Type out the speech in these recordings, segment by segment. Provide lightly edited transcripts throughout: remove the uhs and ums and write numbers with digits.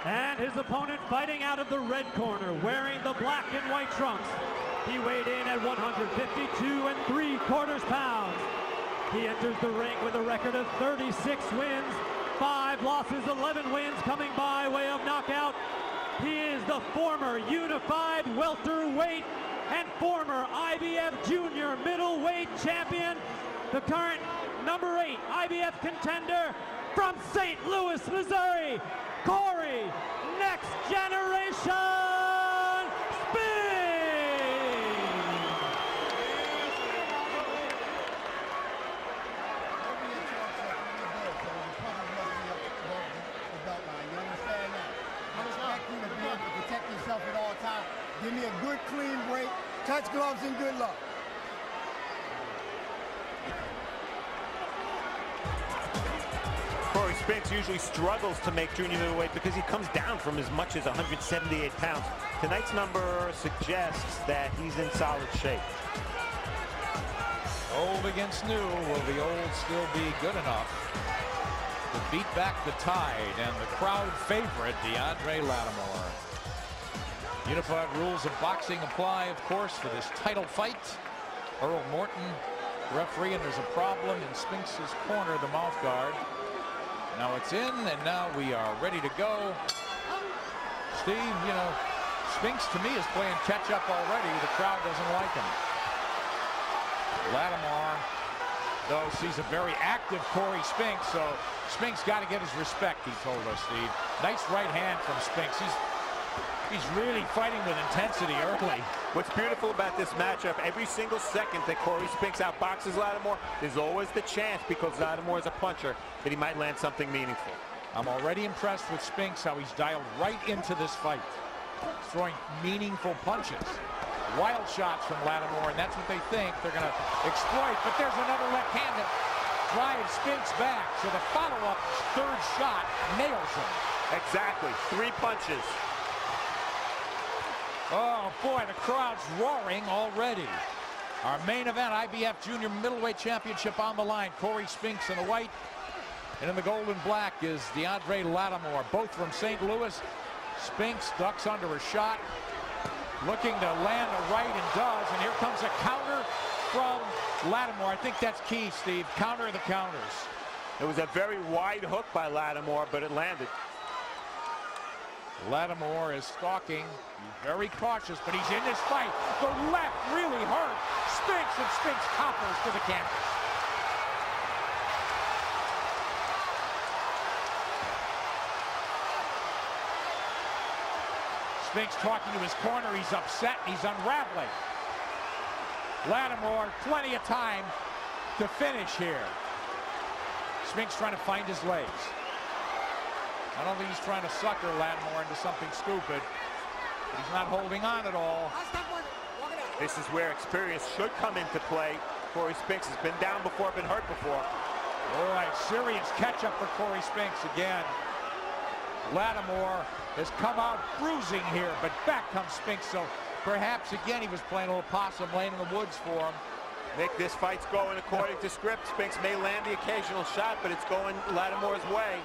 And his opponent fighting out of the red corner, wearing the black and white trunks. He weighed in at 152 3/4 pounds. He enters the ring with a record of 36 wins, 5 losses, 11 wins coming by way of knockout. He is the former unified welterweight and former IBF junior middleweight champion, the current number 8 IBF contender from St. Louis, Missouri, Cory Next Generation Spinks! Protect yourself at all times. Give me a good, clean break. Touch gloves and good luck. Cory Spinks usually struggles to make junior middleweight because he comes down from as much as 178 pounds. Tonight's number suggests that he's in solid shape. Old against new. Will the old still be good enough to beat back the Tide and the crowd favorite, Deandre Latimore? Unified rules of boxing apply, of course, for this title fight. Earl Morton, referee, and there's a problem in Spinks' corner, the mouth guard. Now it's in, and now we are ready to go. Steve, you know, Spinks to me is playing catch-up already. The crowd doesn't like him. Latimore, though, sees a very active Cory Spinks, so Spinks got to get his respect, he told us, Steve. Nice right hand from Spinks. He's really fighting with intensity early. What's beautiful about this matchup, every single second that Cory Spinks outboxes Latimore, there's always the chance, because Latimore is a puncher, that he might land something meaningful. I'm already impressed with Spinks, how he's dialed right into this fight. He's throwing meaningful punches. Wild shots from Latimore, and that's what they think they're going to exploit. But there's another left-handed. Drives Spinks back, so the follow-up third shot nails him. Exactly, 3 punches. Oh boy, the crowd's roaring already. Our main event, IBF Junior Middleweight Championship on the line. Cory Spinks in the white, and in the gold and black is Deandre Latimore, both from St. Louis. Spinks ducks under a shot, looking to land a right, and does. And here comes a counter from Latimore. I think that's key, Steve. Counter the counters. It was a very wide hook by Latimore, but it landed. Latimore is stalking. He's very cautious, but he's in this fight. The left really hurt Spinks, and Spinks topples to the canvas. Spinks talking to his corner. He's upset. He's unraveling. Latimore, plenty of time to finish here. Spinks trying to find his legs. I don't think he's trying to sucker Latimore into something stupid. But he's not holding on at all. This is where experience should come into play. Cory Spinks has been down before, been hurt before. All right, serious catch-up for Cory Spinks again. Latimore has come out bruising here, but back comes Spinks. So perhaps, again, he was playing a little possum, laying in the woods for him. Nick, this fight's going according to script. Spinks may land the occasional shot, but it's going Latimore's way.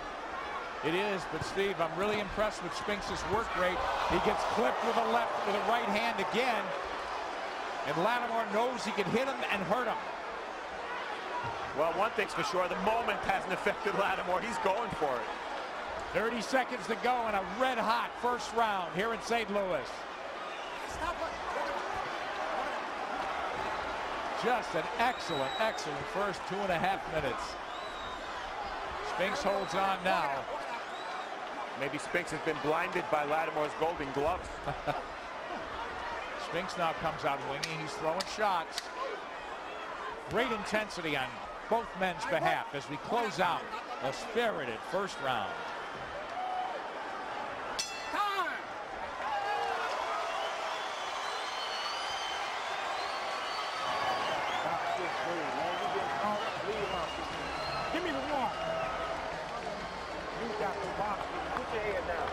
It is, but Steve, I'm really impressed with Spinks' work rate. He gets clipped with a right hand again, and Latimore knows he can hit him and hurt him. Well, one thing's for sure, the moment hasn't affected Latimore. He's going for it. 30 seconds to go in a red-hot first round here in St. Louis. Just an excellent, excellent first 2.5 minutes. Spinks holds on now. Maybe Spinks has been blinded by Latimore's golden gloves. Spinks now comes out winging. He's throwing shots. Great intensity on both men's behalf as we close out a spirited first round. Give me the one. You got the box. Put your head down.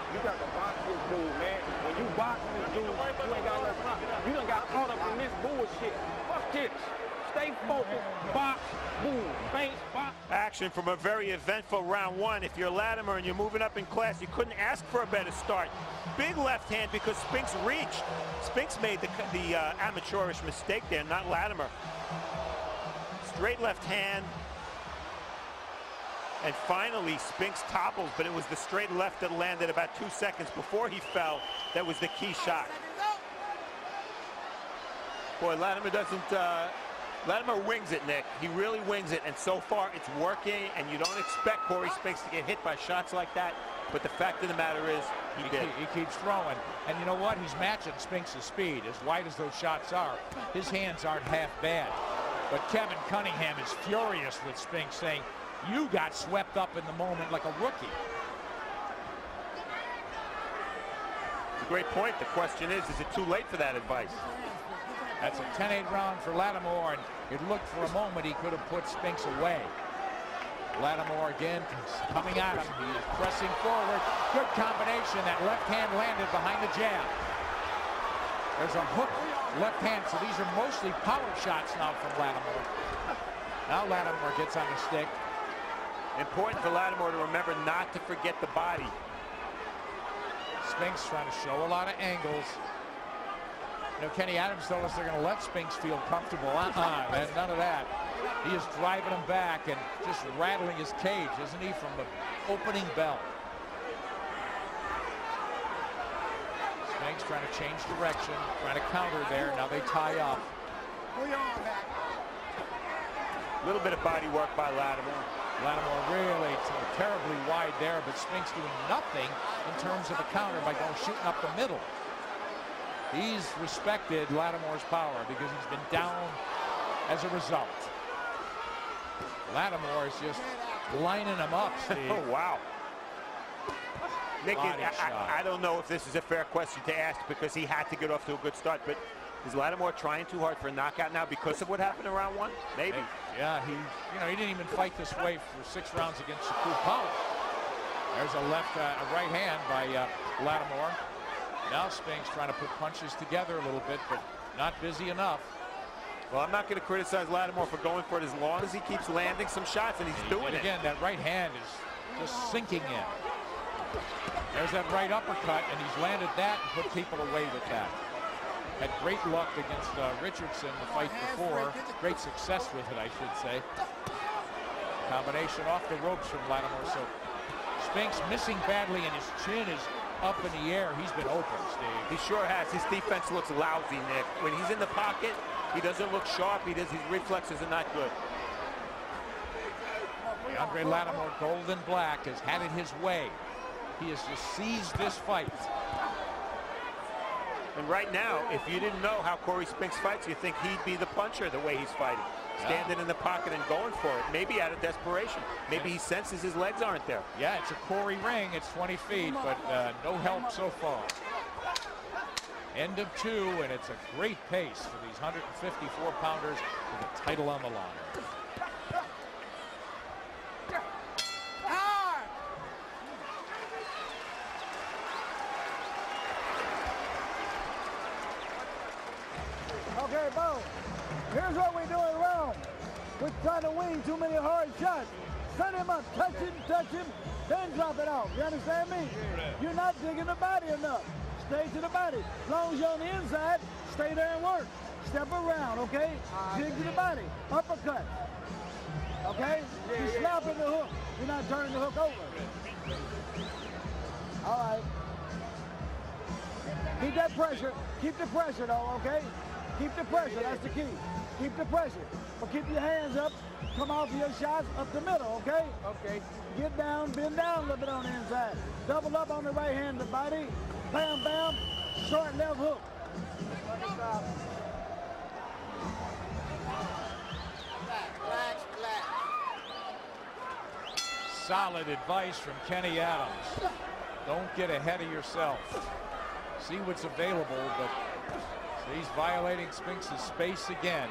You got to box this dude, man. When you box this dude, you ain't got no problem. You done got caught up in this bullshit. Fuck this. Stay focused. Box, boom, face, box. Action from a very eventful round one. If you're Latimore and you're moving up in class, you couldn't ask for a better start. Big left hand because Spinks reached. Spinks made the amateurish mistake there, not Latimore. Straight left hand. And finally, Spinks topples, but it was the straight left that landed about 2 seconds before he fell. That was the key shot. Boy, Latimore Latimore wings it, Nick. He really wings it, and so far it's working, and you don't expect Cory Spinks to get hit by shots like that, but the fact of the matter is, he did. He keeps throwing, and you know what? He's matching Spinks' speed. As wide as those shots are, his hands aren't half bad. But Kevin Cunningham is furious with Spinks, saying, you got swept up in the moment like a rookie. It's a great point. The question is it too late for that advice? That's a 10-8 round for Latimore, and it looked for a moment he could have put Spinks away. Latimore again coming at him. He is pressing forward. Good combination. That left hand landed behind the jab. There's a hook left hand, so these are mostly power shots now from Latimore. Now Latimore gets on the stick. Important for Latimore to remember not to forget the body. Spinks trying to show a lot of angles. You know, Kenny Adams told us they're going to let Spinks feel comfortable. And none of that. He is driving him back and just rattling his cage, isn't he, from the opening bell. Spinks trying to change direction, trying to counter there. Now they tie up. A little bit of body work by Latimore. Latimore really terribly wide there, but Spinks doing nothing in terms of a counter by going shooting up the middle. He's respected Latimore's power because he's been down as a result. Latimore is just lining him up, Steve. Oh, wow. Nick, I don't know if this is a fair question to ask because he had to get off to a good start, but is Latimore trying too hard for a knockout now because of what happened in round one? Maybe. Yeah, he didn't even fight this way for 6 rounds against Shakur Powell. There's a right hand by Latimore. Now Spinks trying to put punches together a little bit, but not busy enough. Well, I'm not going to criticize Latimore for going for it as long as he keeps landing some shots, and he's doing it. Again, that right hand is just sinking in. There's that right uppercut, and he's landed that and put people away with that. Had great luck against Richardson the fight before. Great success with it, I should say. Combination off the ropes from Latimore. So Spinks missing badly, and his chin is up in the air. He's been open, Steve. He sure has. His defense looks lousy, Nick. When he's in the pocket, he doesn't look sharp. His reflexes are not good. Deandre Latimore, gold and black, has had it his way. He has just seized this fight. And right now, if you didn't know how Cory Spinks fights, you think he'd be the puncher the way he's fighting. Standing in the pocket and going for it, maybe out of desperation. Maybe he senses his legs aren't there. Yeah, it's a Cory ring. It's 20 feet, but no help so far. End of 2, and it's a great pace for these 154-pounders with the title on the line. Okay, Bo, here's what we're doing wrong. We're trying to wing too many hard shots. Set him up, touch him, then drop it off. You understand me? You're not digging the body enough. Stay to the body. As long as you're on the inside, stay there and work. Step around, okay? Dig to the body. Uppercut. Okay? You're slapping the hook. You're not turning the hook over. All right. Keep that pressure. Keep the pressure, though, okay? Keep the pressure. That's the key. Keep the pressure. But keep your hands up. Come off your shots up the middle, okay? Okay. Get down, bend down a little bit on the inside. Double up on the right hand, the body. Bam, bam. Short left hook. Solid advice from Kenny Adams. Don't get ahead of yourself. See what's available, but he's violating Spinks' space again.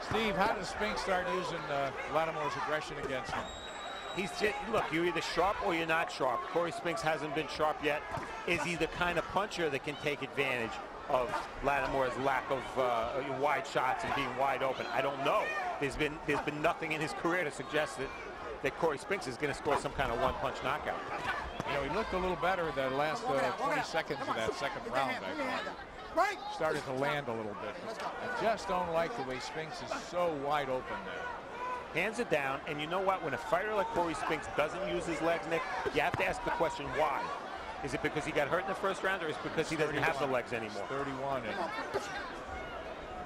Steve, how does Spinks start using Latimore's aggression against him? He's just, look, you're either sharp or you're not sharp. Cory Spinks hasn't been sharp yet. Is he the kind of puncher that can take advantage? of Latimore's lack of wide shots and being wide open. I don't know. There's been nothing in his career to suggest that Cory Spinks is going to score some kind of one-punch knockout. You know, he looked a little better the last 20 seconds of that second round, I thought. Started to land a little bit. I just don't like the way Spinks is so wide open there. Hands it down, and you know what? When a fighter like Cory Spinks doesn't use his legs, Nick, you have to ask the question, why? Is it because he got hurt in the first round, or is it because he doesn't have the legs anymore? 31. And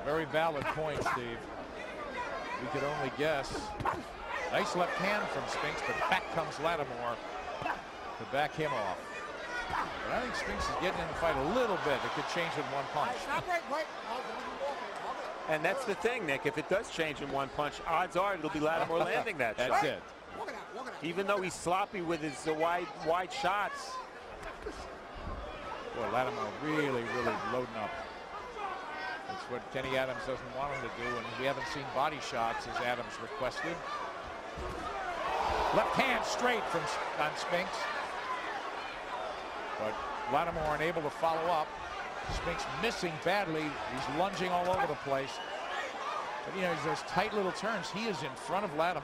very valid point, Steve. We could only guess. Nice left hand from Spinks, but back comes Latimore to back him off. But I think Spinks is getting in the fight a little bit. It could change with one punch. And that's the thing, Nick. If it does change in one punch, odds are it'll be Latimore landing that shot. That's it. Even though he's sloppy with his wide shots. Boy, Latimore really loading up. That's what Kenny Adams doesn't want him to do, and we haven't seen body shots as Adams requested. Left hand straight on Spinks. But Latimore unable to follow up. Spinks missing badly. He's lunging all over the place. But you know, there's tight little turns. He is in front of Latimore.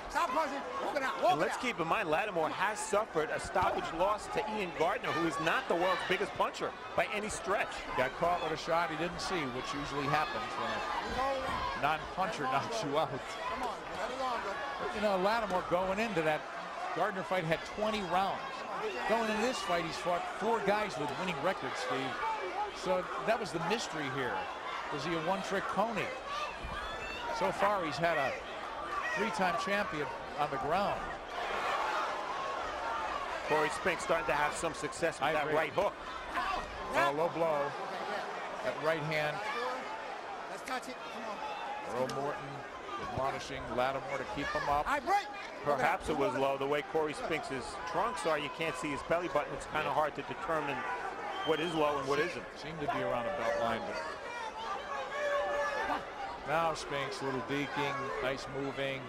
Stop pushing. Walk it out. And let's keep in mind, Latimore has suffered a stoppage loss to Ian Gardner, who is not the world's biggest puncher by any stretch. Got caught with a shot he didn't see, which usually happens when a non-puncher knocks you out. You know, Latimore going into that Gardner fight had 20 rounds. Going into this fight, he's fought 4 guys with winning records, Steve. So that was the mystery here. Was he a one-trick pony? So far, he's had a 3-time champion on the ground. Cory Spinks starting to have some success with that right hook. Well, low blow. That right hand. Let's touch it. Come on. Earl Morton admonishing Latimore to keep him up. Perhaps it was low. The way Cory Spinks' trunks are, you can't see his belly button. It's kind of hard to determine what is low and what isn't. Seemed to be around the belt line, but now Spinks, a little deking, nice moving.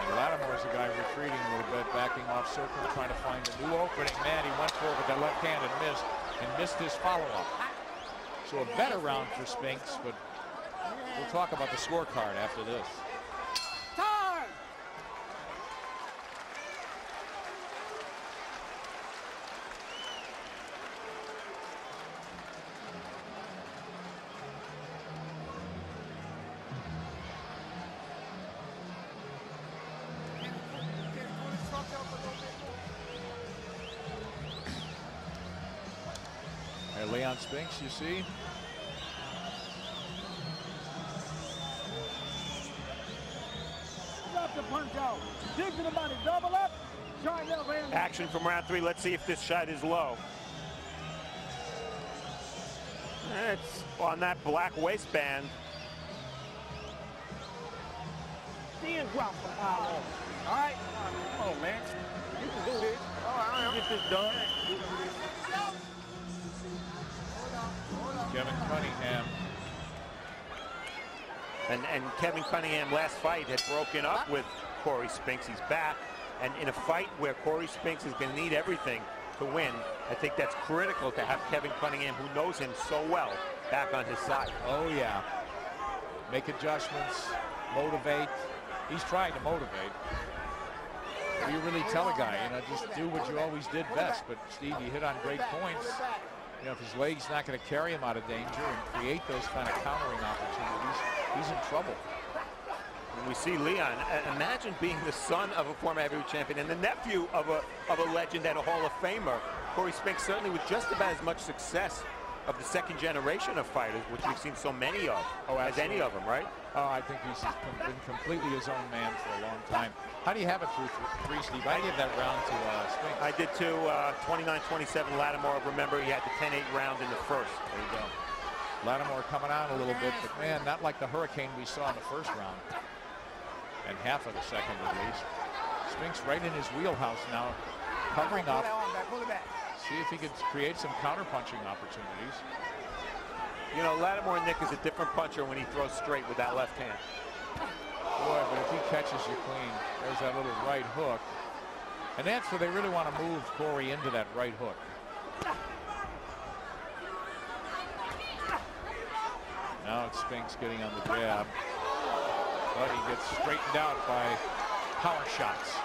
And Latimore's the guy retreating a little bit, backing off circle, trying to find a new opening. Man, he went for it with that left hand and missed his follow-up. So a better round for Spinks, but we'll talk about the scorecard after this. Time! Leon Spinks, you see. Drop the punch out. Dig to the body. Double up. Shot left hand. Action from round 3. Let's see if this shot is low. It's on that black waistband. Then drop the power. All right. Oh, man. You can do this. All right. Get this done. Kevin Cunningham. And Kevin Cunningham last fight had broken up with Cory Spinks. He's back. And in a fight where Cory Spinks is going to need everything to win, I think that's critical to have Kevin Cunningham, who knows him so well, back on his side. Oh, yeah. Make adjustments, motivate. He's trying to motivate. What do you really tell a guy? You know, just do what you always did best. But, Steve, you hit on great points. You know, if his leg's not going to carry him out of danger and create those kind of countering opportunities, he's in trouble. When we see Leon, imagine being the son of a former heavyweight champion and the nephew of a legend and a Hall of Famer. Cory Spinks certainly with just about as much success of the second generation of fighters, which we've seen so many of, as any of them, right? Oh, I think he's been completely his own man for a long time. How do you have it through 3, Steve? I give that round to Spinks. I did too. 29-27 Latimore. Remember, he had the 10-8 round in the first. There you go. Latimore coming on a little bit, but man, not like the hurricane we saw in the first round. And half of the second at least. Spinks right in his wheelhouse now, covering up. See if he could create some counter-punching opportunities. You know, Latimore, Nick, is a different puncher when he throws straight with that left hand. Boy, but if he catches you clean, there's that little right hook. And that's where they really want to move Cory into that right hook. Now it's Spinks getting on the jab. But he gets straightened out by power shots.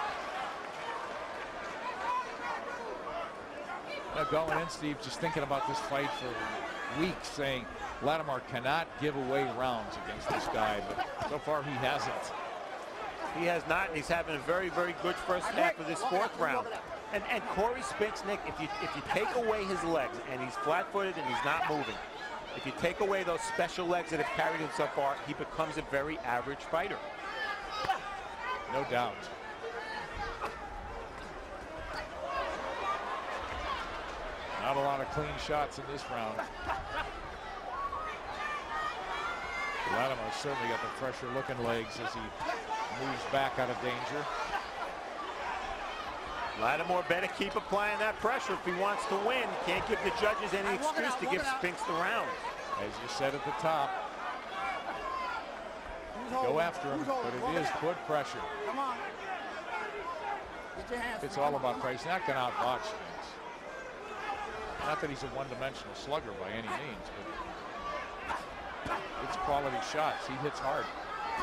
Now going in, Steve, just thinking about this fight for weeks, saying Latimore cannot give away rounds against this guy, but so far he hasn't. He has not, and he's having a very, very good first half of this fourth round. And Cory Spinks, Nick, if you take away his legs, and he's flat-footed and he's not moving, if you take away those special legs that have carried him so far, he becomes a very average fighter. No doubt. Not a lot of clean shots in this round. Latimore certainly got the fresher-looking legs as he moves back out of danger. Latimore better keep applying that pressure if he wants to win. Can't give the judges any excuse to give Spinks the round. As you said at the top, go after him, but it is good pressure. Come on. Get your hands. It's all about price. Not going to outbox Spinks. Not that he's a one-dimensional slugger by any means, but it's quality shots. He hits hard.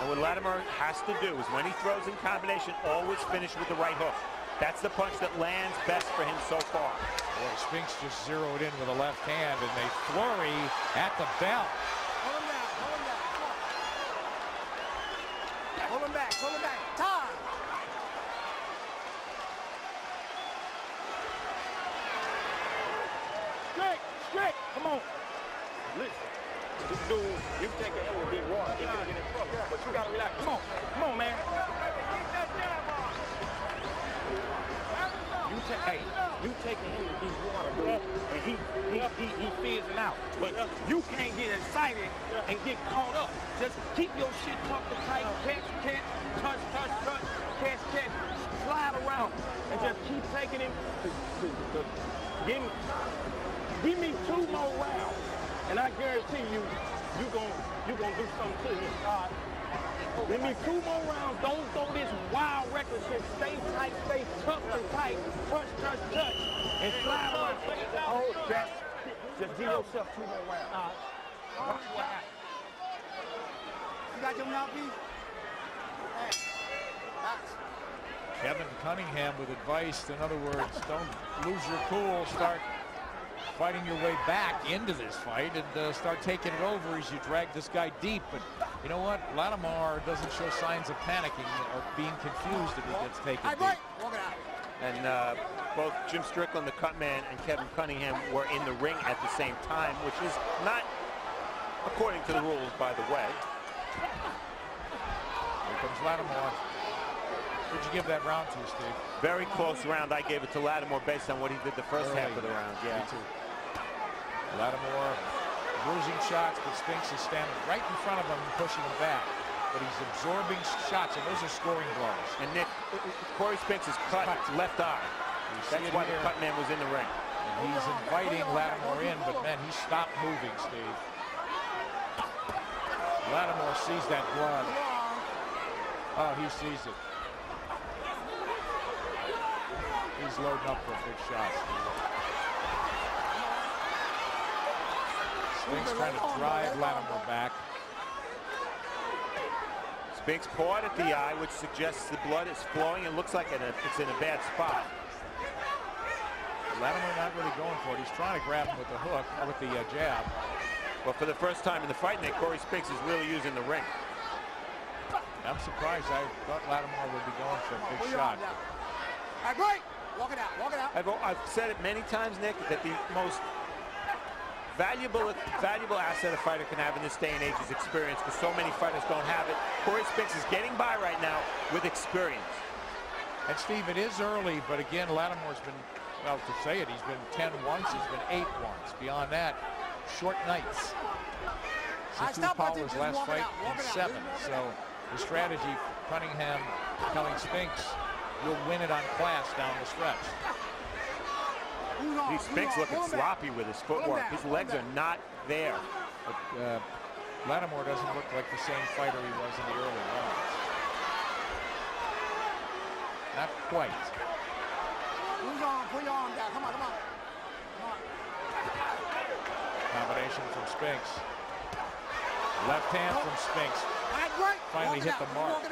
And what Latimore has to do is when he throws in combination, always finish with the right hook. That's the punch that lands best for him so far. Boy, Spinks just zeroed in with a left hand, and they flurry at the bell. Hold him down. Hold him down. Hold him back. Hold him back. Time. Straight. Come on. Listen. This dude, you take it in with big water. He's gonna get in trouble. But you gotta relax. Come on, man. You taking him with deep water, dude, and he fizzing out. But you can't get excited and get caught up. Just keep your shit tucked tight. Catch, touch, catch, slide around, and just keep taking him. Give me 2 more rounds, and I guarantee you gonna do something to him. Give me 2 more rounds. Don't throw this wild reckless shit. Stay tight, stay tough and tight. Touch, and slide around. Oh, just give yourself 2 more rounds. You got your mouthpiece? Kevin Cunningham with advice. In other words, don't lose your cool. Start fighting your way back into this fight and start taking it over as you drag this guy deep. But you know what? Latimore doesn't show signs of panicking or being confused if he gets taken deep. And both Jim Strickland, the cut man, and Kevin Cunningham were in the ring at the same time, which is not according to the rules, by the way. Here comes Latimore. Who'd you give that round to, Steve? Very close round. I gave it to Latimore based on what he did the first half of the round. Yeah. Me too. Latimore bruising shots, but Spinks is standing right in front of him and pushing him back. But he's absorbing shots, and those are scoring blows. And Nick, Cory Spinks is cut left eye. That's why the cut man was in the ring. And he's inviting Latimore in, but man, he stopped moving, Steve. Latimore sees that blood. Oh, he sees it. He's loading up for a big shot, Steve. Spinks trying to drive Latimore back. Spinks pawed at the eye, which suggests the blood is flowing. It looks like it's in a bad spot. Latimore not really going for it. He's trying to grab him with the hook, or with the jab. But for the first time in the fight, Nick, Cory Spinks is really using the ring. I'm surprised. I thought Latimore would be going for a big shot. All right, great. Walk it out. I've said it many times, Nick, that the most valuable asset a fighter can have in this day and age is experience, because so many fighters don't have it. Cory Spinks is getting by right now with experience. And Steve, it is early, but again, Latimore's been, well, to say it, he's been 10 once, he's been 8 once. Beyond that, short nights. Sifu Paula's last fight in 7. So the strategy, Cunningham telling Spinks, you'll win it on class down the stretch. Spinks looking sloppy with his footwork. His legs are not there. But Latimore doesn't look like the same fighter he was in the early rounds. Not quite. Put your arm down. Come on. Combination from Spinks. Left hand from Spinks. Finally hit the mark.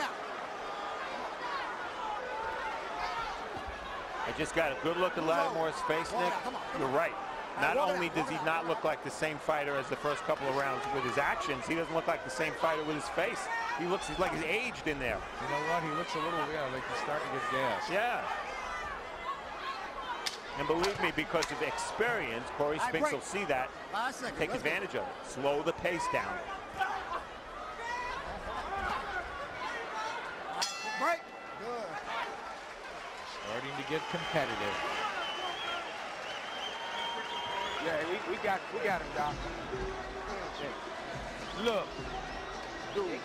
I just got a good look at Latimore's face, Nick. You're right. Not only does he not look like the same fighter as the first couple of rounds with his actions, he doesn't look like the same fighter with his face. He looks like he's aged in there. You know what? He looks a little, like he's starting to get gas. Yeah. And believe me, because of experience, Cory Spinks will see that, take advantage of it, slow the pace down. Starting to get competitive. Yeah, we got him, Doc. Look, dude,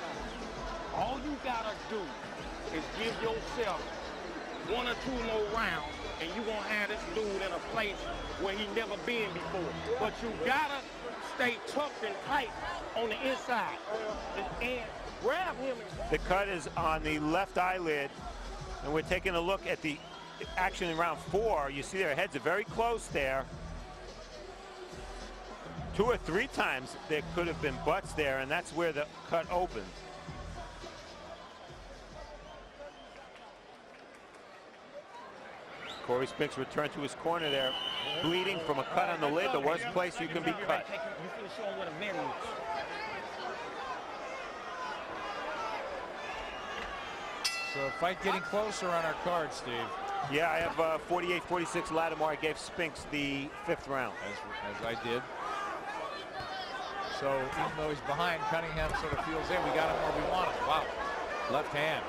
all you gotta do is give yourself 1 or 2 more rounds, and you gonna have this dude in a place where he never been before. But you gotta stay tough and tight on the inside and grab him. The cut is on the left eyelid, and we're taking a look at the action in round 4. You see their heads are very close there. 2 or 3 times there could have been butts there, and that's where the cut opened. Cory Spinks returned to his corner there, bleeding from a cut on the lid, the worst place you can be cut. So fight getting closer on our card, Steve. Yeah, I have 48-46 Latimore. I gave Spinks the 5th round. As I did. So even though he's behind, Cunningham sort of feels, hey, we got him where we want him. Wow. Left hand.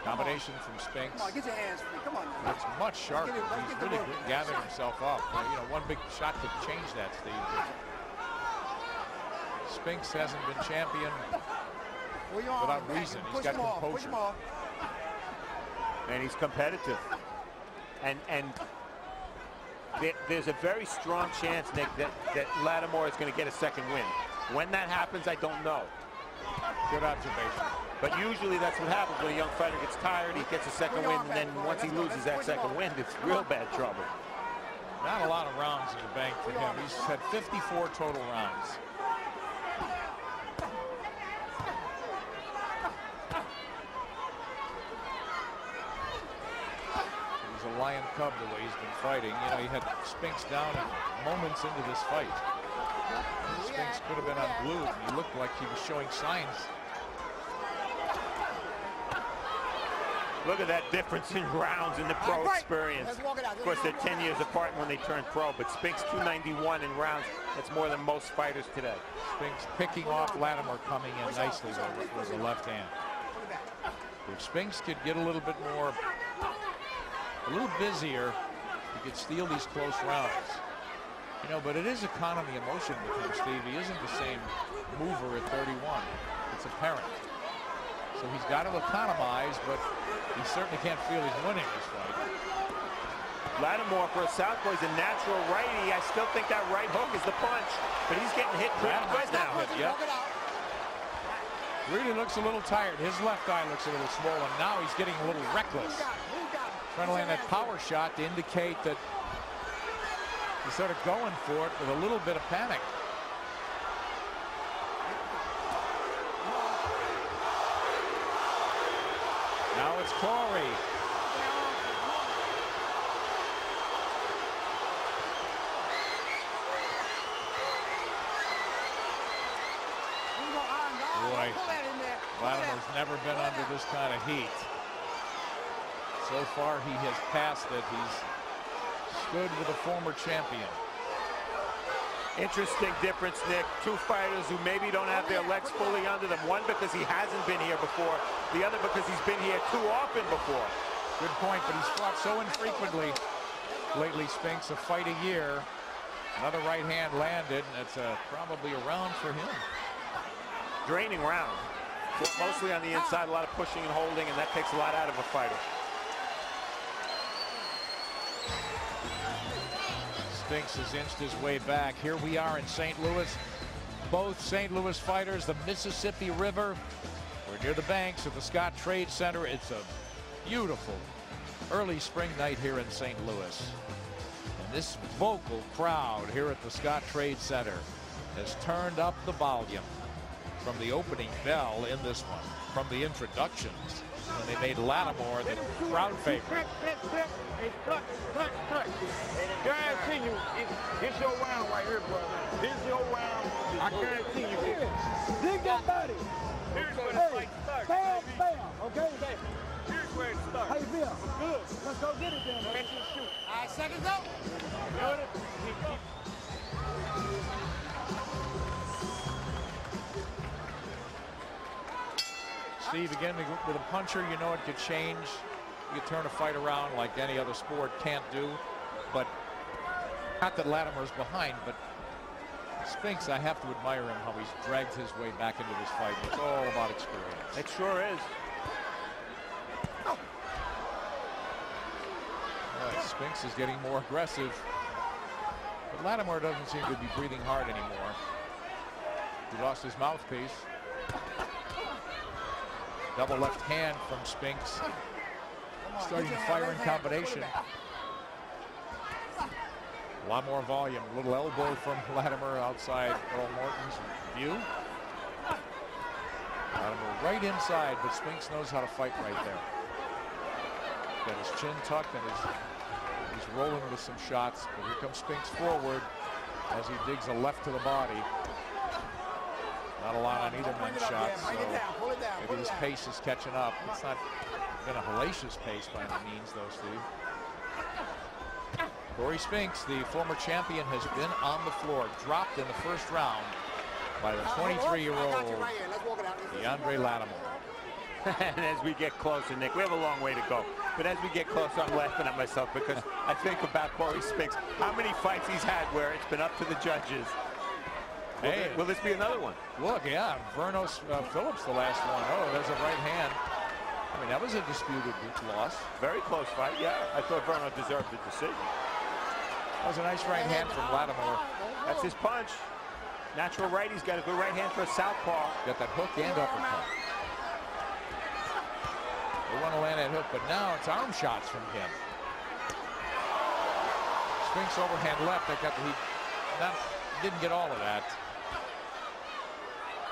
Combination from Spinks. Come on, get your hands free. Come on. It's much sharper. He's really gathered himself up. You know, one big shot could change that, Steve. Spinks hasn't been champion without reason. He's got composure. And he's competitive. And there's a very strong chance, Nick, that Latimore is going to get a second win. When that happens, I don't know. Good observation. But usually that's what happens when a young fighter gets tired, he gets a second win, and then once he loses that second win, it's real bad trouble. Not a lot of rounds in the bank for him. He's had 54 total rounds. He's a lion cub the way he's been fighting. You know, he had Spinks down moments into this fight. Spinks could have been unglued, and he looked like he was showing signs. Look at that difference in rounds in the pro experience. Of course, they're 10 years apart when they turn pro, but Spinks 291 in rounds. That's more than most fighters today. Spinks picking off Latimore, coming in nicely with the left hand. If Spinks could get a little bit more, a little busier, he could steal these close rounds. You know, but it is economy of motion with him, Steve. He isn't the same mover at 31. It's apparent. So he's got to economize, but he certainly can't feel he's winning this fight. Latimore, for a southpaw, is a natural righty. I still think that right hook is the punch, but he's getting hit pretty good now. Yep. Really looks a little tired. His left eye looks a little swollen. Now he's getting a little reckless. Trying to land that power shot to indicate that he's sort of going for it with a little bit of panic. Now it's Cory. Boy, Latimore's never been under this kind of heat. So far, he has passed it. He's stood with a former champion. Interesting difference, Nick. 2 fighters who maybe don't have their legs fully under them. One because he hasn't been here before. The other because he's been here too often before. Good point, but he's fought so infrequently lately. Spinks, a fight a year. Another right hand landed, and it's probably a round for him. Draining round. Mostly on the inside, a lot of pushing and holding, and that takes a lot out of a fighter. Spinks has inched his way back. Here we are in St. Louis. Both St. Louis fighters, the Mississippi River. We're near the banks of the Scott Trade Center. It's a beautiful early spring night here in St. Louis. And this vocal crowd here at the Scott Trade Center has turned up the volume from the opening bell in this one, from the introductions, when they made Latimore the crowd favorite. Touch. Guarantee you, it's your round right here, brother. This is your round. I guarantee you. Dig that body. Here's where the fight starts. Bam, bam, okay? Here's where it starts. How you feel? Good. Let's go get it then. Catch and shoot. All right, seconds up. Good. Steve, again, with a puncher, you know it could change. You can turn a fight around like any other sport can't do. But not that Latimore's behind, but Spinks, I have to admire him how he's dragged his way back into this fight. It's all about experience. It sure is. Well, Spinks is getting more aggressive. But Latimore doesn't seem to be breathing hard anymore. He lost his mouthpiece. Double left hand from Spinks. Starting to fire in combination. A lot more volume. A little elbow from Latimore outside Earl Morton's view. Latimore right inside, but Spinks knows how to fight right there. Got his chin tucked and he's rolling with some shots. But here comes Spinks forward as he digs a left to the body. Not a lot on either man's shots, so maybe his pace is catching up. It's not been a hellacious pace by any means, though, Steve. Cory Spinks, the former champion, has been on the floor, dropped in the first round by the 23-year-old Deandre Latimore. And as we get closer, Nick, we have a long way to go. But as we get closer, I'm laughing at myself because I think about Cory Spinks. How many fights he's had where it's been up to the judges. Hey, will this be another one? Look, yeah, Vernos Phillips, the last one. Oh, there's a right hand. I mean, that was a disputed loss. Very close fight, yeah. I thought Verno deserved the decision. That was a nice right hand from Latimore. That's his punch. Natural right. He's got a good right hand for a southpaw. Got that hook and uppercut. They want to land that hook, but now it's arm shots from him. Spinks overhand left. That didn't get all of that.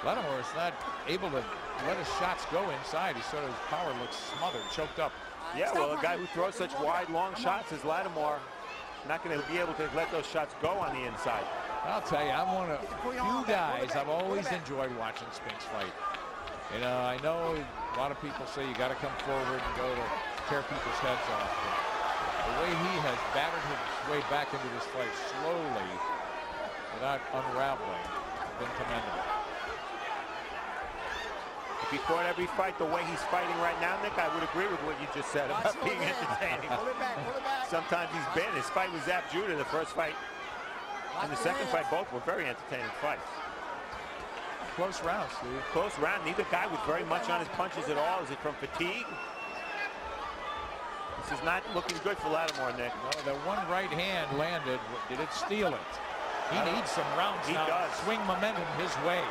Latimore is not able to let his shots go inside. His power looks smothered, choked up. Yeah, well, a guy who throws such wide, long shots as Latimore, not going to be able to let those shots go on the inside. I'll tell you, I'm one of few guys I've always enjoyed watching Spinks fight. You know, I know a lot of people say you got to come forward and go to tear people's heads off. But the way he has battered his way back into this fight slowly, without unraveling, has been commendable. If he fought every fight the way he's fighting right now, Nick, I would agree with what you just said about being entertaining. Pull it back. Sometimes he's been. His fight with Zab Judah, the first fight, and the second fight, both were very entertaining fights. Close round, Steve. Close round. Neither guy with very much on his punches at all. Is it from fatigue? This is not looking good for Latimore, Nick. No, the one right hand landed. Did it steal it? He needs some rounds now to swing momentum his way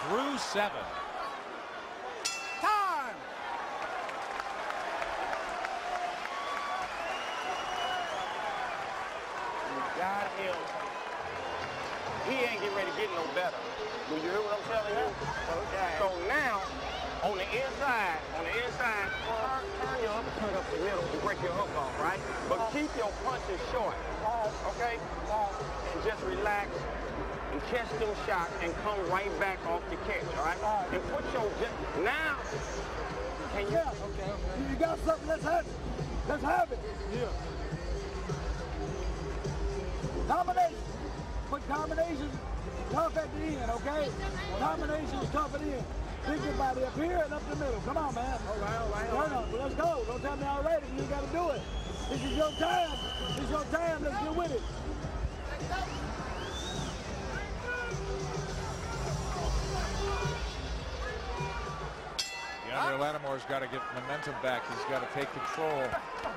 through 7. Time. God him. He ain't getting ready to get no better. Do you hear what I'm telling you? Okay. So now, on the inside, turn your uppercut up the middle to break your hook off, right? But keep your punches short, okay? And just relax and catch them shots and come right back off the catch, all right? And put your, now, can you? Yeah, okay. You got something, let's have it. Let's have it. Yeah. Combination. Put combinations tough at the end, okay? Combinations tough at the end. Think your body up here and up the middle. Come on, man. All right. Let's go. Don't tell me already. You got to do it. This is your time. This is your time. Let's get with it. Deandre Latimore's got to get momentum back. He's got to take control.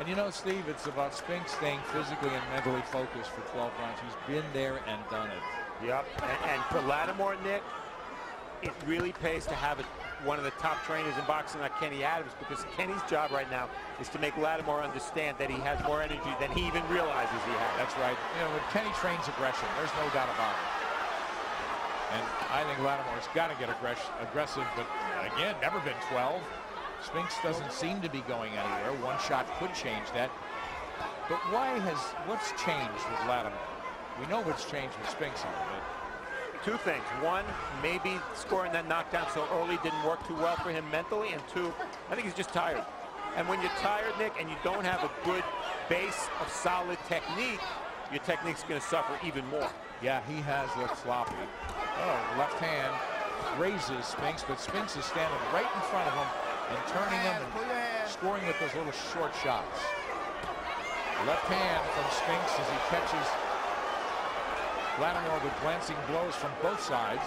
And you know, Steve, it's about Spinks staying physically and mentally focused for 12 rounds. He's been there and done it. Yep. And for Latimore, Nick, it really pays to have one of the top trainers in boxing like Kenny Adams, because Kenny's job right now is to make Latimore understand that he has more energy than he even realizes he has. That's right. You know, when Kenny trains aggression, there's no doubt about it. And I think Latimore's got to get aggressive, but again, never been 12. Spinks doesn't seem to be going anywhere. One shot could change that. But what's changed with Latimore? We know what's changed with Spinks a little bit. Two things. One, maybe scoring that knockdown so early didn't work too well for him mentally. And two, I think he's just tired. And when you're tired, Nick, and you don't have a good base of solid technique, your technique's going to suffer even more. Yeah, he has looked sloppy. Oh, left hand raises Spinks, but Spinks is standing right in front of him and turning him and scoring with those little short shots. Left hand from Spinks as he catches Latimore with glancing blows from both sides.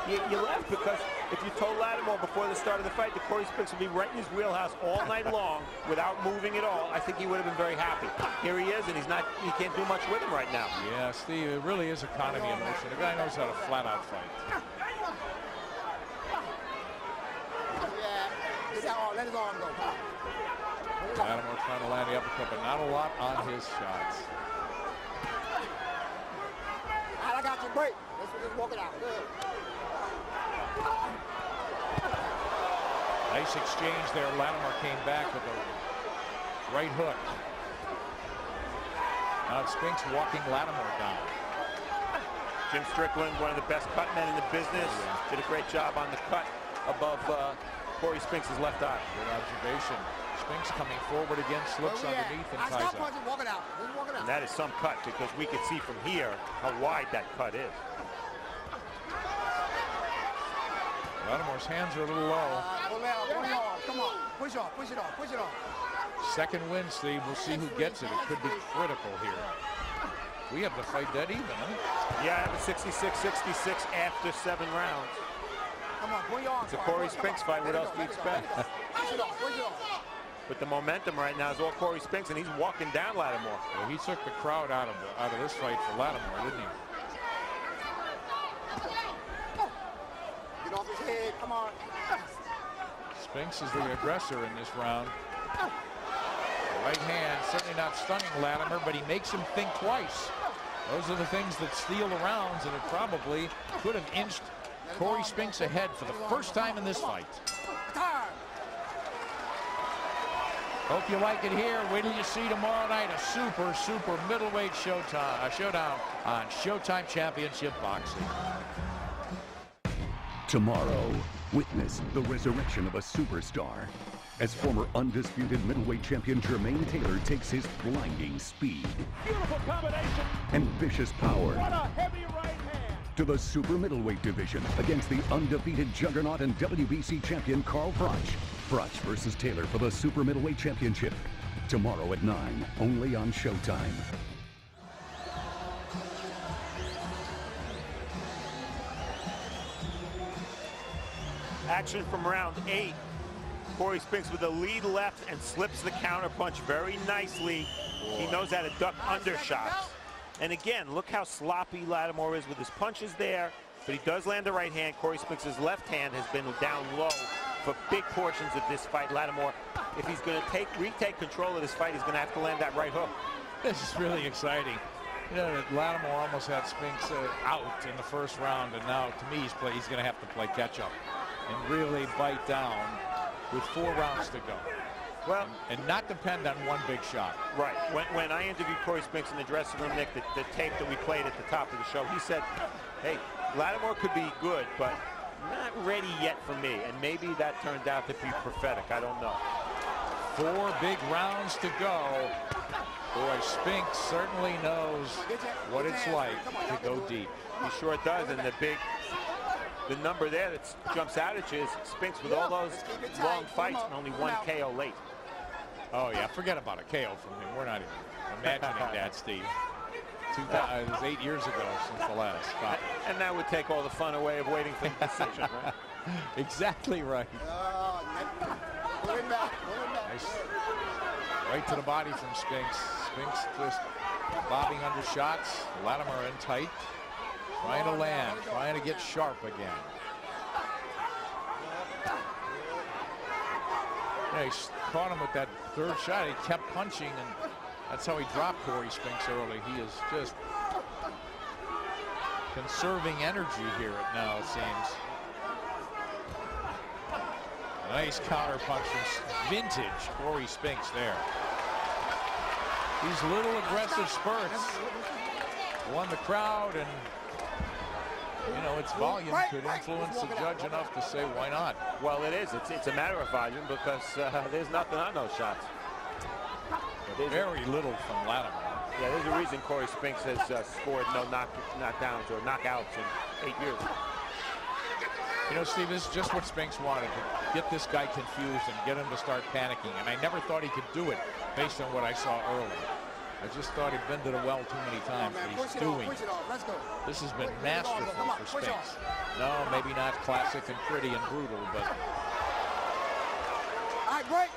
you laugh because if you told Latimore before the start of the fight that Cory Spinks would be right in his wheelhouse all night long without moving at all, I think he would have been very happy. Here he is, and he can't do much with him right now. Yeah, Steve, it really is economy of motion. The guy knows how to flat out fight. Let his arm go. Latimore trying to land the uppercut, but not a lot on his shots. All right, I got you. Break. Let's walk it out. Good. Nice exchange there. Latimore came back with a right hook. Now it's Spinks walking Latimore down. Jim Strickland, one of the best cut men in the business, did a great job on the cut above Cory Spinks' left eye. Good observation. Spinks coming forward again, slips underneath and ties stop up. punching, walk it out. Just walk it out. And that is some cut because we could see from here how wide that cut is. Latimore's hands are a little low. Come on, push off, push it off, push it off. Second win, Steve. We'll see who gets it. It could be critical here. We have the fight dead even, huh? Yeah, I have a 66-66 after 7 rounds. Come on, pull your arm. It's a Cory Spinks fight. What else do you expect? Push it off, push it off. But the momentum right now is all Cory Spinks, and he's walking down Latimore. Well, he took the crowd out of this fight for Latimore, didn't he? Get off his head, come on. Spinks is the aggressor in this round. Right hand, certainly not stunning Latimore, but he makes him think twice. Those are the things that steal the rounds, and it probably could have inched Cory Spinks ahead for the first time in this fight. Hope you like it here. Wait till you see tomorrow night a super middleweight showdown on Showtime Championship Boxing. Tomorrow, witness the resurrection of a superstar as former undisputed middleweight champion Jermaine Taylor takes his blinding speed. Beautiful combination. And vicious power. What a heavy right hand. To the super middleweight division against the undefeated juggernaut and WBC champion Carl Froch. Froch versus Taylor for the super middleweight championship. Tomorrow at 9, only on Showtime. Action from round 8. Cory Spinks with a lead left and slips the counter punch very nicely. He knows how to duck undershots. And again, look how sloppy Latimore is with his punches there. But he does land the right hand. Cory Spinks' left hand has been down low for big portions of this fight. Latimore, if he's going to retake control of this fight, he's going to have to land that right hook. This is really exciting. You know, Latimore almost had Spinks out in the first round, and now to me he's going to have to play catch up and really bite down with 4 rounds to go. Well, and not depend on one big shot. Right. When I interviewed Cory Spinks in the dressing room, Nick, the tape that we played at the top of the show, he said, hey, Latimore could be good, but not ready yet for me. And maybe that turned out to be prophetic. I don't know. 4 big rounds to go. Boy, Spinks certainly knows what it's like to go deep. He sure does. And the number there that jumps out at you is Spinks with all those long fights and only 1 KO late. Oh, yeah, forget about a KO from him. We're not even imagining that, Steve. It was 8 years ago since the last fight. And that would take all the fun away of waiting for the decision, right? Exactly right. Nice. Right to the body from Spinks. Spinks just bobbing under shots. Latimore in tight. Trying to land, trying to get sharp again. Yeah, he caught him with that 3rd shot. He kept punching, and that's how he dropped Cory Spinks early. He is just conserving energy here now, it seems. Nice counter punch from vintage Cory Spinks there. These little aggressive spurts won the crowd, and you know, its volume could influence the judge enough to say, why not? Well, it is. It's a matter of volume because there's nothing on those shots. Very little from Latimore. Yeah, there's a reason Cory Spinks has scored no knockdowns or knockouts in 8 years. You know, Steve, this is just what Spinks wanted, to get this guy confused and get him to start panicking. And I never thought he could do it based on what I saw early. I just thought he'd been to the well too many times, but he's doing. This has been masterful for Spinks. No, maybe not classic and pretty and brutal, but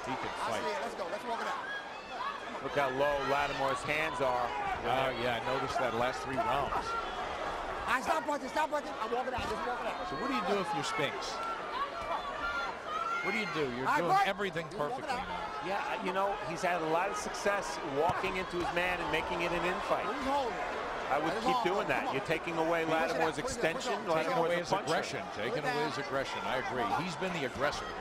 he can fight. Let's go. Let's walk it out. Look how low Latimore's hands are. Oh, yeah, I noticed that last 3 rounds. Stop punching, stop punching. I'm walking out, just walking out. So what do you do if you're Spinks? What do you do? You're doing everything perfectly now. Yeah, you know, he's had a lot of success walking into his man and making it an infight. I would keep doing that. You're taking away Latimore's extension, taking away his aggression. Taking away his aggression. I agree. He's been the aggressor here.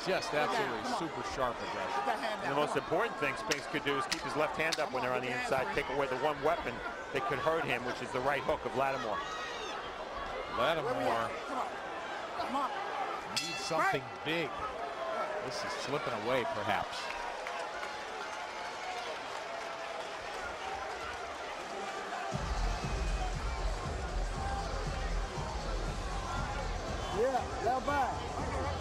Just absolutely super sharp aggression. And the most important thing Spinks could do is keep his left hand up when they're on the inside, take away the one weapon that could hurt him, which is the right hook of Latimore. Latimore needs something big. This is slipping away, perhaps. Yeah, left back.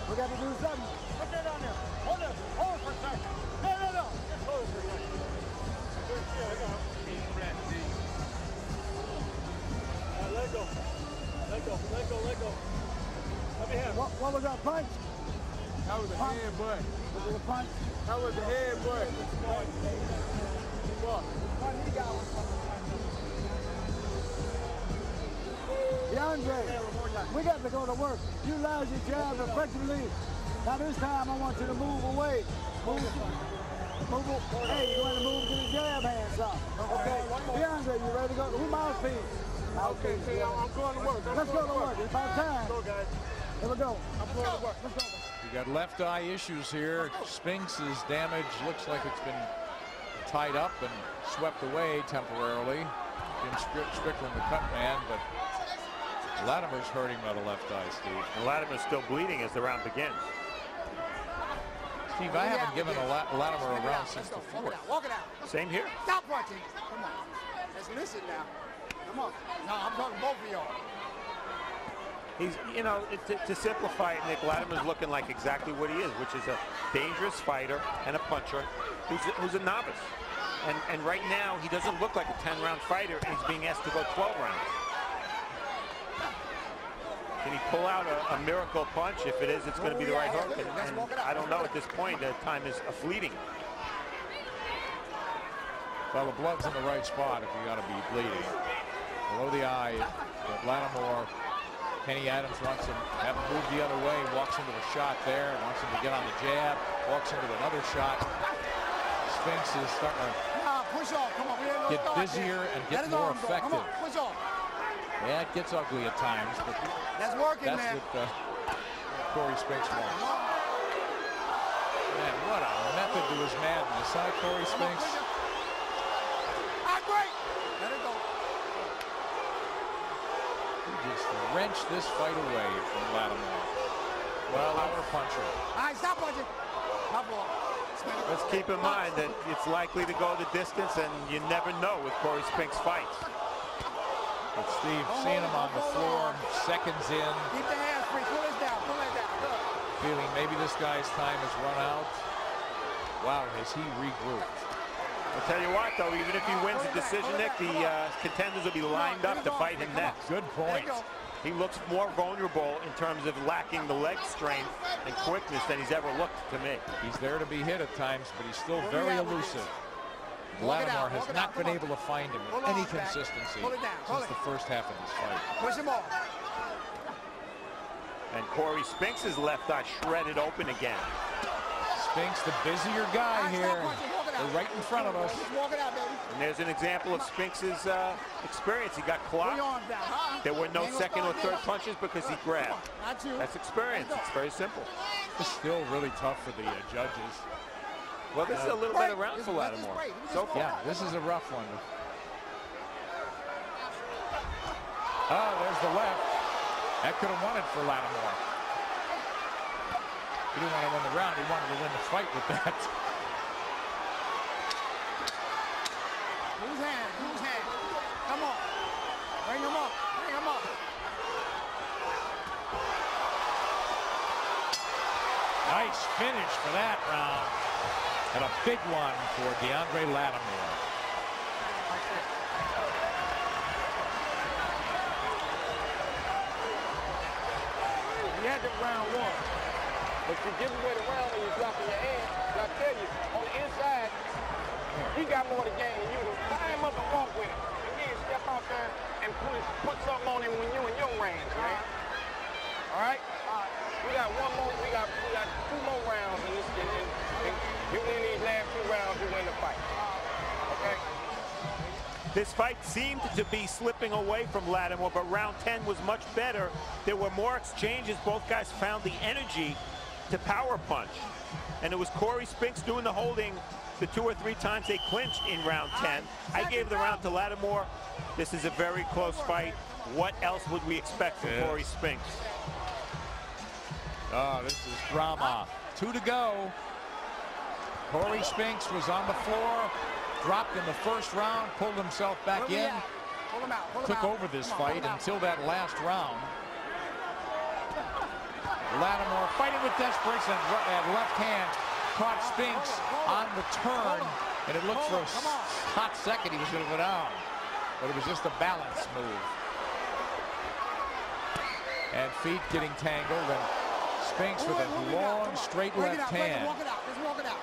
We got to do something. Put that on there. Hold it. Hold it for a second. No. Just hold it for a second. Let go. Let me have it. What was that punch? That was a headbutt. Was it a punch? That was a headbutt. Deandre, we got to go to work. You lousy jab effectively. Now this time I want you to move away. Move. Hey, you want to move to the jab hand, son. Okay. Deandre, you ready to go? Who mouthpiece? Okay, I'm going to work. Let's go to work. It's about time. Let's go, guys. Here we go. I'm going to work. Let's go. You got left eye issues here. Spinks' damage looks like it's been tied up and swept away temporarily. Jim Strickland, the cut man, but Latimore's hurting by the left eye, Steve. And Latimore's still bleeding as the round begins. Steve, I haven't given Latimore a round since the 4th. Walk it out. Same here. Stop punching. Come on. Let's listen now. Come on. No, I'm talking both of y'all. He's, you know, to simplify it, Nick, Latimore's looking like exactly what he is, which is a dangerous fighter and a puncher who's a novice. And right now, he doesn't look like a 10-round fighter, and he's being asked to go 12 rounds. Can he pull out a miracle punch? If it is, it's going to be the right hook. And I don't know at this point. The time is fleeting. Well, the blood's in the right spot if you're going to be bleeding. Below the eye, Latimore. Kenny Adams wants him to have him move the other way, walks into the shot there, wants him to get on the jab, walks into another shot. Spinks is starting to push off. Come on, get busier and get more effective. Come on, push off. Yeah, it gets ugly at times, but that's working, that's what Cory Spinks wants. Man, what a method to his madness, huh, Cory Spinks? Great. Let it go. He just wrenched this fight away from Latimore. Well, our puncher. All right, stop punching. Let's keep in mind that it's likely to go the distance, and you never know with Cory Spinks fights. But Steve, seeing him on the floor, seconds in. Keep the hands free. Pull it down. Pull it down. Good. Feeling maybe this guy's time has run out. Wow, has he regrouped? I'll tell you what, though, even if he wins the decision, Nick, the contenders will be lined up to fight him next. Good point. He looks more vulnerable in terms of lacking the leg strength and quickness than he's ever looked to me. He's there to be hit at times, but he's still very elusive. Latimore has not been able to find him with any consistency since the first half of this fight. Push him off. And Cory Spinks' left eye shredded open again. Spinks, the busier guy here. They're right in front of us. Just walk it out, baby. And there's an example of Spinks' experience. He got Pull your clocked. arms down, huh? There were no Ain't gonna second or start third there. punches because he grabbed. Not you. That's experience. It's very simple. It's still really tough for the judges. Well, this is a little better round for Latimore. So far. Yeah, this is a rough one. Oh, there's the left. That could have won it for Latimore. He didn't want to win the round. He wanted to win the fight with that. Whose hand? Whose hand? Come on. Bring him up. Bring him up. Nice finish for that round. And a big one for Deandre Latimore. You had the round one, but you give away the round when you're dropping your hand. I tell you, on the inside, he got more to gain than you. Tie him up and walk with him. And then step out there and put something on him when you're in your range, right? All right? We got one more. We got 2 more rounds in this. And you win these last 2 rounds, you win the fight. Okay? This fight seemed to be slipping away from Latimore, but round 10 was much better. There were more exchanges. Both guys found the energy to power punch. And it was Cory Spinks doing the holding the 2 or 3 times they clinched in round 10. I gave the round to Latimore. This is a very close fight. What else would we expect from Cory Spinks? Oh, this is drama. 2 to go. Cory Spinks was on the floor, dropped in the first round, pulled himself back in, Pull him out. Pull him took out. over this Come on, fight pull him out. until that last round. Latimore fighting with desperation, and left hand caught Spinks on the turn, and it looked for a hot second he was going to go down, but it was just a balance move. And feet getting tangled, and Spinks with a long, straight left hand. Walk it out. Just walk it out.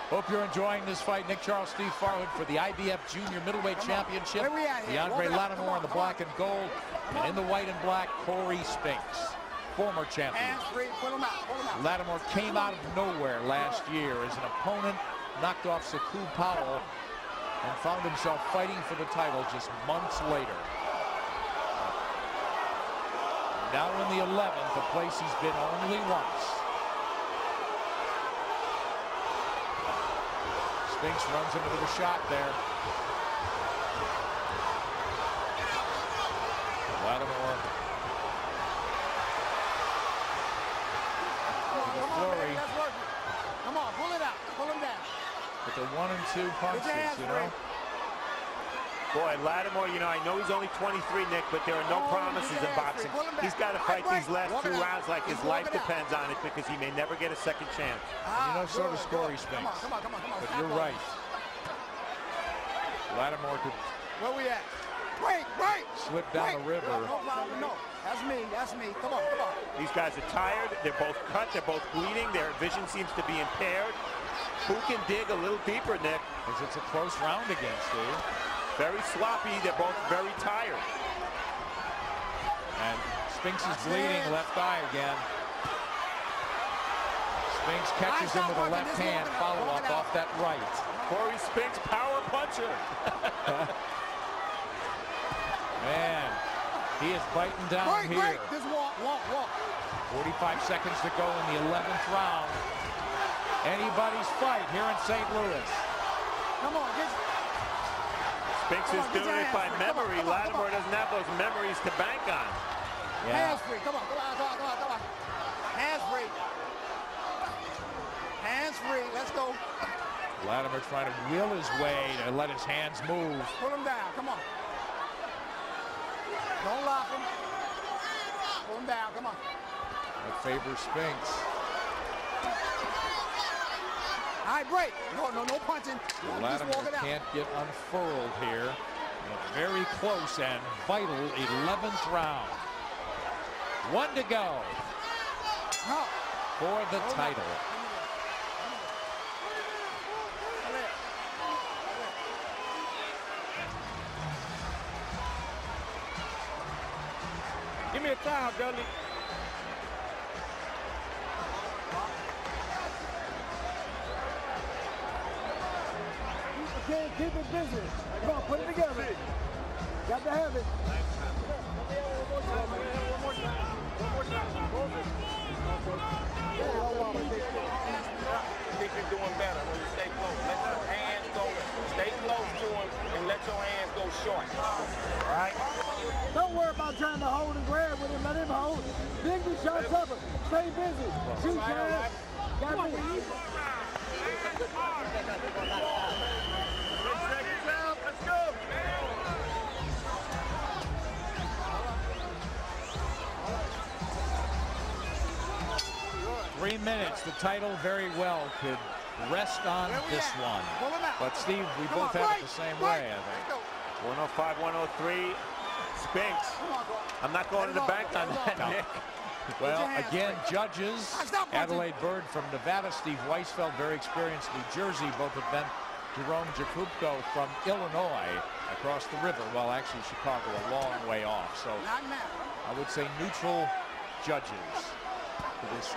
Hope you're enjoying this fight. Nick Charles, Steve Farhood for the IBF Junior Middleweight Championship. Where we at here? Deandre Walk it out. Latimore in the black and gold, and in the white and black, Cory Spinks, former champion. Hands free. Pull him out. Pull him out. Latimore came out of nowhere last year as an opponent, knocked off Saku Powell, and found himself fighting for the title just months later. Now in the 11th, a place he's been only once. Spinks runs into the shot there. Latimore. Flurry. Come on, pull it out. Pull him down. With the 1 and 2 punches, you know. Boy, Latimore, you know, I know he's only 23, Nick, but there are no promises in boxing. He's got to fight these last 2 rounds like his life depends on it, because he may never get a second chance. You know, so does Cory Spinks. Come on. But you're right. Latimore could Break. slip down the river. No problem, no. That's me. Come on. These guys are tired. They're both cut. They're both bleeding. Their vision seems to be impaired. Who can dig a little deeper, Nick? Because it's a close round again, Steve. Very sloppy. They're both very tired. And Spinks is bleeding left eye again. Spinks catches him with a left hand follow-up off that right. Cory Spinks, power puncher. Man, he is biting down here. Just walk. 45 seconds to go in the 11th round. Anybody's fight here in St. Louis. Come on, Spinks is doing it by memory. Latimore doesn't have those memories to bank on. Hands free. Come on. Hands free. Hands free. Let's go. Latimore trying to will his way to let his hands move. Pull him down. Come on. Don't lock him. Pull him down. Come on. That favors Spinks. All right, break. No punching. Just walk Latimore it out. can't get unfurled here. A very close and vital 11th round. 1 to go for the title. Give me a towel, Dudley. Okay, keep it busy. Come on, put it together. Got to have it. I think you're doing better when you stay close. Let your hands go. Stay close to him and let your hands go short. All right? Don't worry about trying to hold and grab with him. Let him hold. Dig the shots up. Stay busy. Shoot your ass. Got me. 6 seconds out. Let's go. 3 minutes. The title very well could rest on this one. But Steve, we both have it the same way, I think. 105, 103. Spinks. I'm not going to the bank on that, Nick. Well, again, judges, Adelaide Bird from Nevada, Steve Weisfeld, very experienced, New Jersey. Both of them, Jerome Jakubko from Illinois, across the river. Well, actually, Chicago, a long way off. So I would say neutral judges for this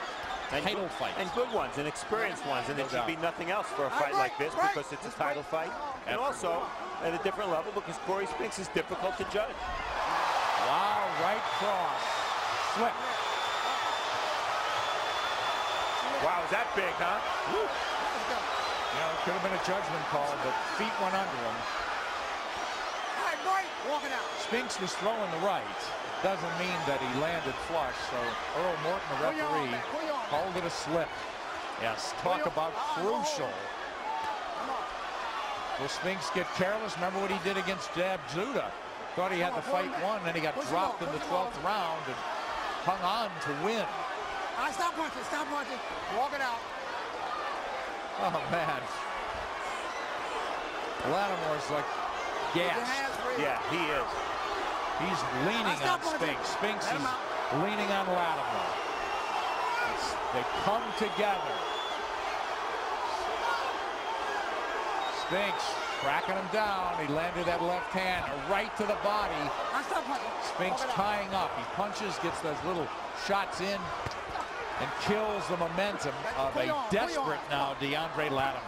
title fight. And good ones, and experienced ones. And it should be nothing else for a fight like this because it's a title fight. And also at a different level because Cory Spinks is difficult to judge. Wow, right cross. Slip. Wow, is that big, huh? Woo. Yeah, it could have been a judgment call, but feet went under him. Spinks was throwing the right. Doesn't mean that he landed flush, so Earl Morton, the referee, called it a slip. Yes, talk about crucial. Will Spinks get careless? Remember what he did against Jab Zuda? Thought he had the fight won, then he got dropped in the 12th round and hung on to win. Stop punching, stop punching. Walk it out. Oh, man. Latimore's like gassed. Yeah, he is. He's leaning on Spinks. Spinks is leaning on Latimore. They come together. Spinks tracking him down. He landed that left hand, a right to the body. Spinks tying up. He punches, gets those little shots in, and kills the momentum of a desperate now Deandre Latimore.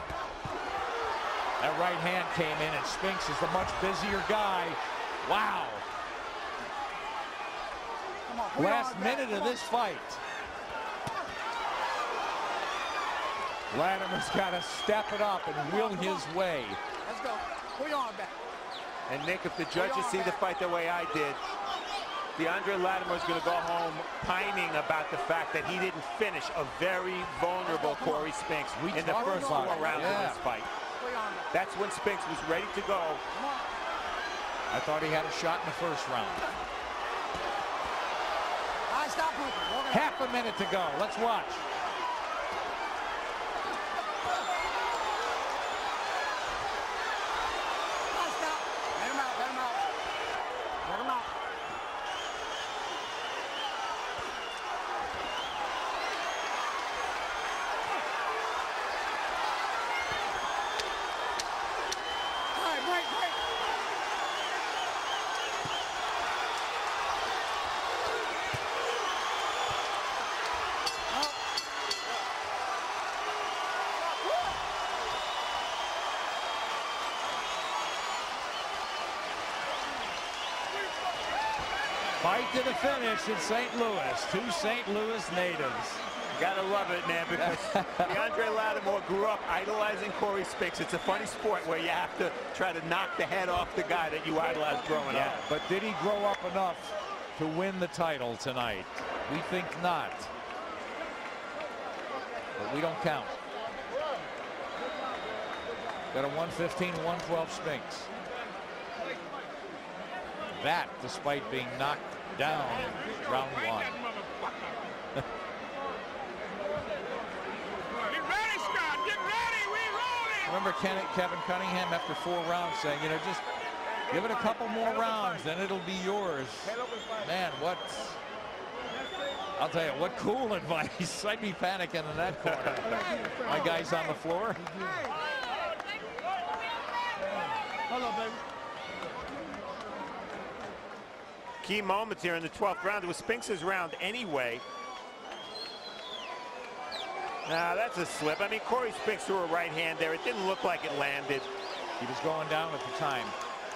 That right hand came in, and Spinks is the much busier guy. Wow. Last minute of this fight. Latimore's got to step it up and will his way. Let's go. Pull your arm back. And Nick, if the judges see the fight the way I did, Deandre Latimore is going to go home pining about the fact that he didn't finish a very vulnerable Cory Spinks in the first 4 rounds of this fight. That's when Spinks was ready to go. I thought he had a shot in the first round. Half a minute to go. Let's watch. Fight to the finish in St. Louis. 2 St. Louis natives. Gotta love it, man, because Deandre Latimore grew up idolizing Cory Spinks. It's a funny sport where you have to try to knock the head off the guy that you idolized growing up. But did he grow up enough to win the title tonight? We think not. But we don't count. Got a 115-112 Spinks. That despite being knocked down round 1. Get ready, Scott. Get ready. We rolling. Remember Kevin Cunningham after 4 rounds saying, you know, just give it a couple more rounds, then it'll be yours. Man, what? I'll tell you, what cool advice. I'd be panicking in that corner. My guy's on the floor. Hello, baby. Key moments here in the 12th round. It was Spinks' round anyway. Now that's a slip. I mean, Cory Spinks threw a right hand there. It didn't look like it landed. He was going down at the time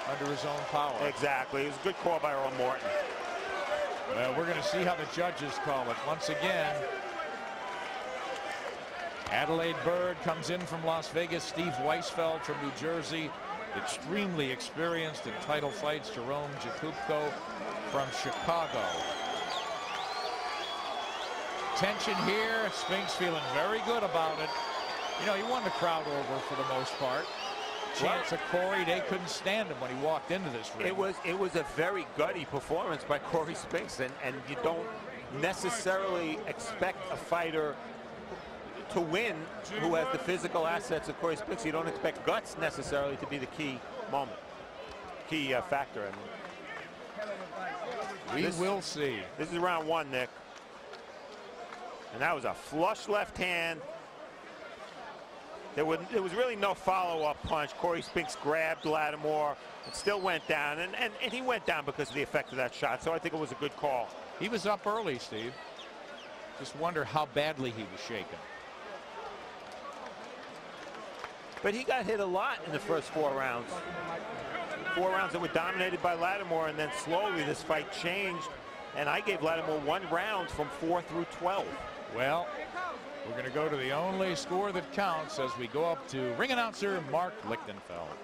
under his own power. Exactly. It was a good call by Earl Morton. Well, we're going to see how the judges call it once again. Adelaide Bird comes in from Las Vegas. Steve Weisfeld from New Jersey. Extremely experienced in title fights. Jerome Jakubko from Chicago. Tension here. Spinks feeling very good about it. You know, he won the crowd over for the most part. Chance of Cory, they couldn't stand him when he walked into this ring. It was a very gutty performance by Cory Spinks, and you don't necessarily expect a fighter to win who has the physical assets of Cory Spinks. You don't expect guts necessarily to be the key moment, key factor. We will see. This is round one, Nick. And that was a flush left hand. There was really no follow-up punch. Cory Spinks grabbed Latimore. It still went down, and he went down because of the effect of that shot. So I think it was a good call. He was up early, Steve. Just wonder how badly he was shaken. But he got hit a lot in the first 4 rounds. 4 rounds that were dominated by Latimore, and then slowly this fight changed. And I gave Latimore 1 round from 4 through 12. Well, we're going to go to the only score that counts as we go up to ring announcer Mark Lichtenfeld.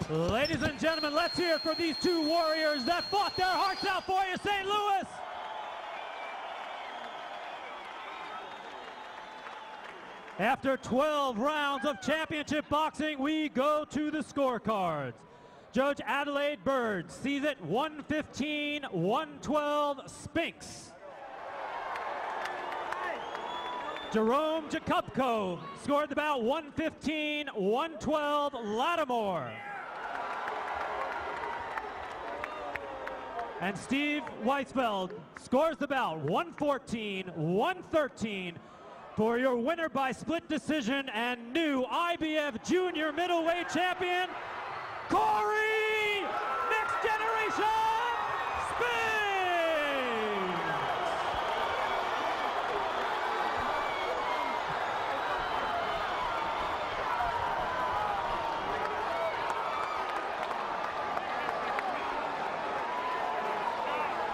Ladies and gentlemen, let's hear for these two warriors that fought their hearts out for you, St. Louis. After 12 rounds of championship boxing, we go to the scorecards. Judge Adelaide Bird sees it 115-112 Spinks. Jerome Jakubko scored the bout 115-112 Latimore. And Steve Weisfeld scores the bout 114-113 for your winner by split decision and new IBF Junior Middleweight Champion, Cory Next Generation Spinks!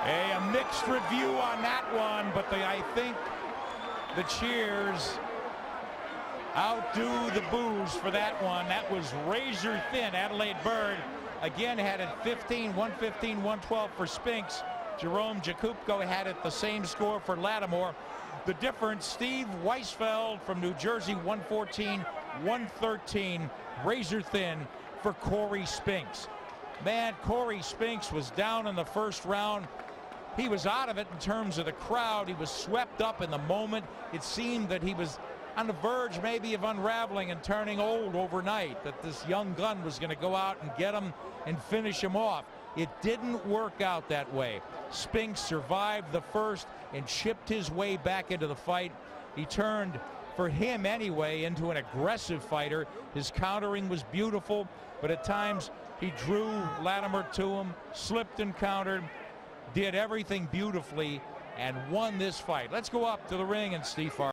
A mixed review on that one, but I think the cheers outdo the boos for that one. That was razor thin. Adelaide Bird again had it 115-112 for Spinks. Jerome Jakubko had it the same score for Latimore. The difference, Steve Weisfeld from New Jersey 114-113, razor thin for Cory Spinks. Man, Cory Spinks was down in the first round. He was out of it in terms of the crowd. He was swept up in the moment. It seemed that he was on the verge maybe of unraveling and turning old overnight, that this young gun was going to go out and get him and finish him off. It didn't work out that way. Spinks survived the first and chipped his way back into the fight. He turned, for him anyway, into an aggressive fighter. His countering was beautiful, but at times he drew Latimore to him, slipped and countered, did everything beautifully, and won this fight. Let's go up to the ring and Steve Farr.